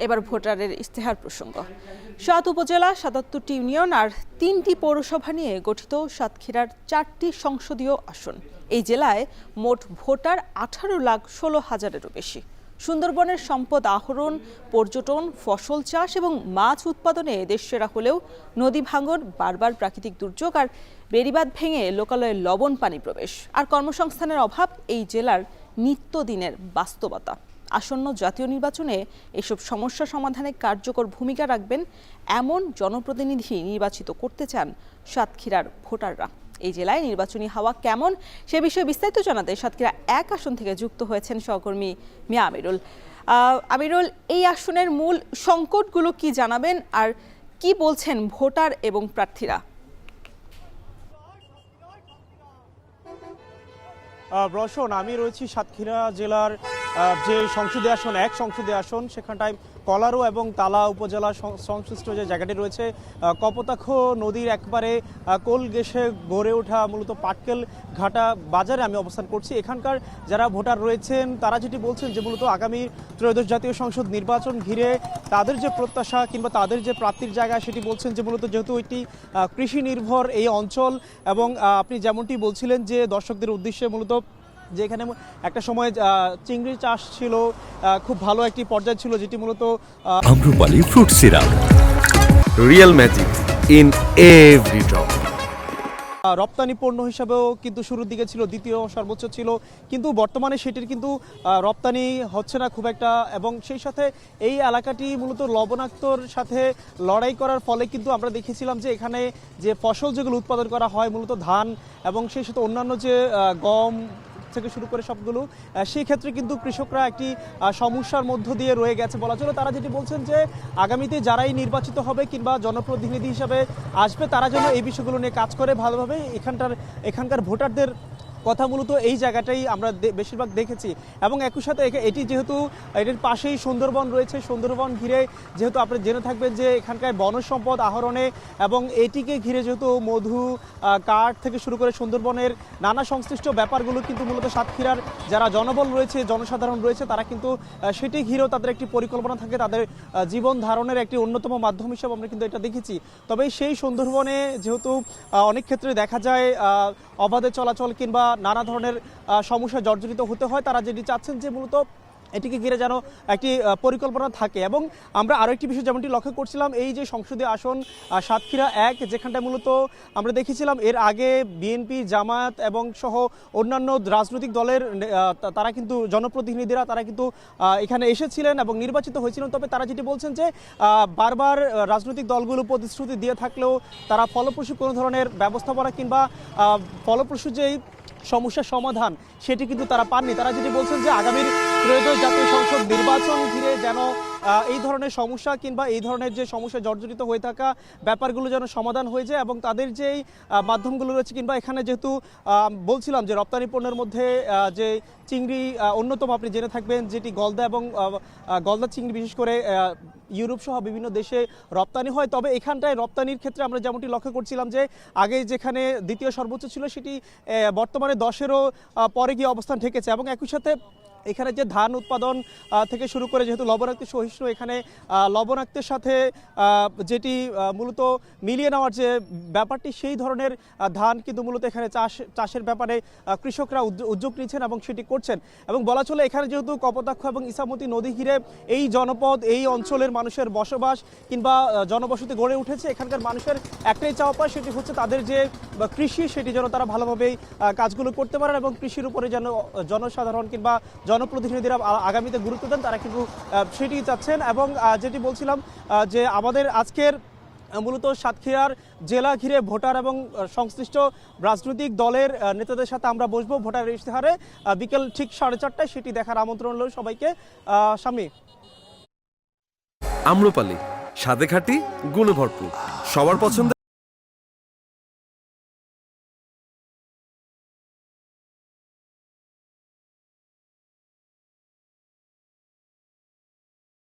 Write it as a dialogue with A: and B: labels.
A: এবার ভোটারের ইশতেহার প্রসঙ্গ। ৭ উপজেলা, ৭৭টি ইউনিয়ন আর ৩টি পৌরসভা নিয়ে গঠিত সাতক্ষীরার ৪টি সংসদীয় আসন। এই জেলায় মোট ভোটার ১৮,১৬,০০০-এরও বেশি। সুন্দরবনের সম্পদ আহরণ, পর্যটন, ফসল চাষ এবং মাছ উৎপাদনে দেশসেরা হলেও নদী ভাঙন, বারবার প্রাকৃতিক দুর্যোগ আর বেড়িবাঁধ ভেঙে লোকালয়ে লবণ পানি প্রবেশ আর কর্মসংস্থানের অভাব এই জেলার নিত্যদিনের বাস্তবতা। আসন্ন জাতীয় নির্বাচনে এসব সমস্যা সমাধানে কার্যকর ভূমিকা রাখবেন এমন জনপ্রতিনিধি নির্বাচিত করতে চান সাতক্ষীরার ভোটাররা। এই জেলায় নির্বাচনী হাওয়া কেমন সে বিষয়ে বিস্তারিত জানাতে সাতক্ষীরা ১ আসন থেকে যুক্ত হয়েছেন সহকর্মী মিয়া আমিরুল। আমিরুল, এই আসনের মূল সংকটগুলো কি জানাবেন আর কি বলছেন ভোটার এবং প্রার্থীরা?
B: রওশন, আমি রয়েছি সাতক্ষীরা জেলার যে সংসদীয় আসন ১ সংসদীয় আসন, সেখানটায় কলারো এবং তালা উপজেলা সংশ্লিষ্ট যে জায়গাটি রয়েছে, কপোতাক্ষ নদীর একবারে কোল ঘেঁষে গড়ে ওঠা মূলত পাটকেল ঘাটা বাজারে আমি অবস্থান করছি। এখানকার যারা ভোটার রয়েছেন তারা যেটি বলছেন যে মূলত আগামী ত্রয়োদশ জাতীয় সংসদ নির্বাচন ঘিরে তাদের যে প্রত্যাশা কিংবা তাদের যে প্রাপ্তির জায়গা, সেটি বলছেন যে মূলত যেহেতু একটি কৃষি নির্ভর এই অঞ্চল এবং আপনি যেমনটি বলছিলেন যে দর্শকদের উদ্দেশ্যে মূলত যে এখানে একটা সময় চিংড়ি চাষ ছিল, খুব ভালো একটি পর্যায় ছিল, যেটি মূলত
C: Amrapali fruit syrup, real magic in every drop.
B: রপ্তানি পণ্য হিসাবেও কিন্তু শুরুর দিকে ছিল, দ্বিতীয় সর্বোচ্চ ছিল, কিন্তু বর্তমানে সেটির কিন্তু রপ্তানি হচ্ছে না খুব একটা। এবং সেই সাথে এই এলাকাটি মূলত লবণাক্তর সাথে লড়াই করার ফলে কিন্তু আমরা দেখেছিলাম যে এখানে যে ফসল যেগুলো উৎপাদন করা হয় মূলত ধান এবং সেই সাথে অন্যান্য যে গম থেকে শুরু করে সবগুলো, সেই ক্ষেত্রে কিন্তু কৃষকরা একটি সমস্যার মধ্য দিয়ে রয়ে গেছে বলা চলে। তারা যেটি বলছেন যে আগামীতে যারাই নির্বাচিত হবে কিংবা জনপ্রতিনিধি হিসাবে আসবে তারা যেন এই বিষয়গুলো নিয়ে কাজ করে ভালোভাবে। এখানকার ভোটারদের কথা মূলত এই জায়গাটাই আমরা বেশিরভাগ দেখেছি। এবং একই সাথে এটি যেহেতু এটির পাশেই সুন্দরবন রয়েছে, সুন্দরবন ঘিরে যেহেতু আপনি জেনে থাকবেন যে এখানকার বনজ সম্পদ আহরণে এবং এটিকে ঘিরে যেহেতু মধু, কাঠ থেকে শুরু করে সুন্দরবনের নানা সংশ্লিষ্ট ব্যাপারগুলো কিন্তু মূলত সাতক্ষীরার যারা জনবল রয়েছে, জনসাধারণ রয়েছে, তারা কিন্তু সেটি ঘিরেও তাদের একটি পরিকল্পনা থাকে, তাদের জীবন ধারণের একটি অন্যতম মাধ্যম হিসেবে আমরা কিন্তু এটা দেখেছি। তবে সেই সুন্দরবনে যেহেতু অনেক ক্ষেত্রে দেখা যায় অবাধে চলাচল কিংবা নানা ধরনের সমস্যা জর্জরিত হতে হয়, তারা যেটি চাচ্ছেন যে মূলত এটিকে ঘিরে যেন একটি পরিকল্পনা থাকে। এবং আমরা আরও একটি বিষয় যেমনটি লক্ষ্য করছিলাম, এই যে সংসদীয় আসন সাতক্ষীরা ১, যেখানটা মূলত আমরা দেখেছিলাম এর আগে বিএনপি, জামায়াত এবং সহ অন্যান্য রাজনৈতিক দলের তারা কিন্তু জনপ্রতিনিধিরা তারা কিন্তু এখানে এসেছিলেন এবং নির্বাচিত হয়েছিলেন। তবে তারা যেটি বলছেন যে বারবার রাজনৈতিক দলগুলো প্রতিশ্রুতি দিয়ে থাকলেও তারা ফলপ্রসূ কোনো ধরনের ব্যবস্থাপনা কিংবা ফলপ্রসূ যেই সমস্যার সমাধান সেটি কিন্তু তারা পাননি। তারা যেটি বলছেন যে আগামীর ত্রয়োদশ জাতীয় সংসদ নির্বাচন ঘিরে যেন এই ধরনের সমস্যা কিংবা এই ধরনের যে সমস্যা জর্জরিত হয়ে থাকা ব্যাপারগুলো যেন সমাধান হয়ে যায় এবং তাদের যেই মাধ্যমগুলো রয়েছে কিংবা এখানে যেহেতু বলছিলাম যে রপ্তানি পণ্যের মধ্যে যে চিংড়ি অন্যতম, আপনি জেনে থাকবেন যেটি গলদা এবং গলদা চিংড়ি বিশেষ করে ইউরোপ সহ বিভিন্ন দেশে রপ্তানি হয়। তবে এখানটায় রপ্তানির ক্ষেত্রে আমরা যেমনটি লক্ষ্য করছিলাম যে আগে যেখানে দ্বিতীয় সর্বোচ্চ ছিল সেটি বর্তমানে 10-এরও পরে গিয়ে অবস্থান ঠেকেছে। এবং একই সাথে এখানে যে ধান উৎপাদন থেকে শুরু করে যেহেতু লবণাক্ত সহিষ্ণু, এখানে লবণাক্তের সাথে যেটি মূলত মিলিয়ে নেওয়ার যে ব্যাপারটি, সেই ধরনের ধান কিন্তু মূলত এখানে চাষের ব্যাপারে কৃষকরা উদ্যোগ নিচ্ছেন এবং সেটি করছেন। এবং বলা চলে এখানে যেহেতু কপোতাক্ষ এবং ইছামতি নদী ঘিরে এই জনপদ, এই অঞ্চলের মানুষের বসবাস কিংবা জনবসতি গড়ে উঠেছে, এখানকার মানুষের একটাই চাওয়া পায়, সেটি হচ্ছে তাদের যে কৃষি সেটি যেন তারা ভালোভাবেই কাজগুলো করতে পারেন এবং কৃষির উপরে যেন জনসাধারণ কিংবা জনপ্রতিনিধিরা আগামীতে গুরুত্ব দেন, তারা কিন্তু সেটি চাচ্ছেন। এবং যেটি বলছিলাম যে আমাদের আজকের মূলত সাতক্ষীরার জেলা ঘিরে ভোটার এবং সংশ্লিষ্ট রাজনৈতিক দলের নেতাদের সাথে আমরা বসবো ভোটার ইশতেহারে বিকেল ঠিক 4:30টায়, সেটি দেখার আমন্ত্রণ রইল সবাইকে। স্বামী,
C: আম্রপালি স্বাদে খাঁটি, গুণে ভরপুর, সবার পছন্দ।